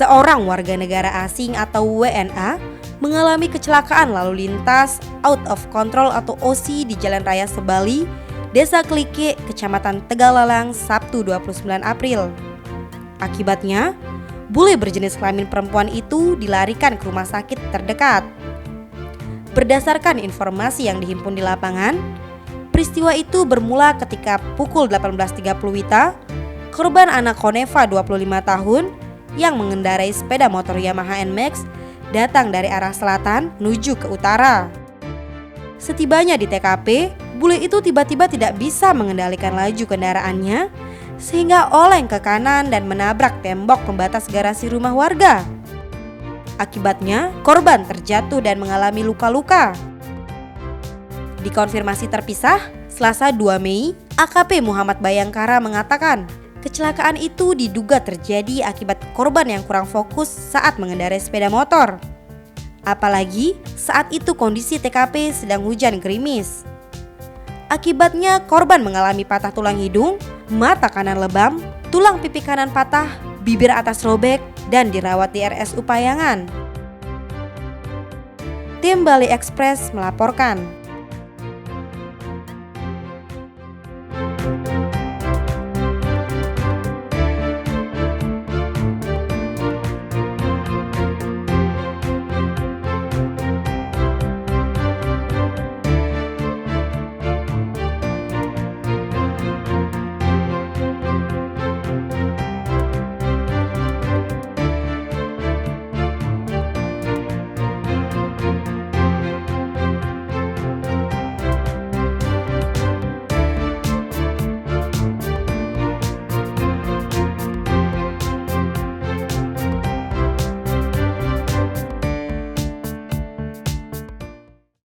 Seorang warga negara asing atau WNA mengalami kecelakaan lalu lintas out of control atau OC di Jalan Raya Sebali, Desa Klike, Kecamatan Tegalalang, Sabtu 29 April. Akibatnya, bule berjenis kelamin perempuan itu dilarikan ke rumah sakit terdekat. Berdasarkan informasi yang dihimpun di lapangan, peristiwa itu bermula ketika pukul 18.30 WITA, korban anak Koneva 25 tahun yang mengendarai sepeda motor Yamaha NMAX datang dari arah selatan menuju ke utara. Setibanya di TKP, bule itu tiba-tiba tidak bisa mengendalikan laju kendaraannya sehingga oleng ke kanan dan menabrak tembok pembatas garasi rumah warga. Akibatnya, korban terjatuh dan mengalami luka-luka. Dikonfirmasi terpisah, Selasa 2 Mei, AKP Muhammad Bayangkara mengatakan, kecelakaan itu diduga terjadi akibat korban yang kurang fokus saat mengendarai sepeda motor. Apalagi saat itu kondisi TKP sedang hujan gerimis. Akibatnya korban mengalami patah tulang hidung, mata kanan lebam, tulang pipi kanan patah, bibir atas robek, dan dirawat di RSU Payangan. Tim Bali Express melaporkan.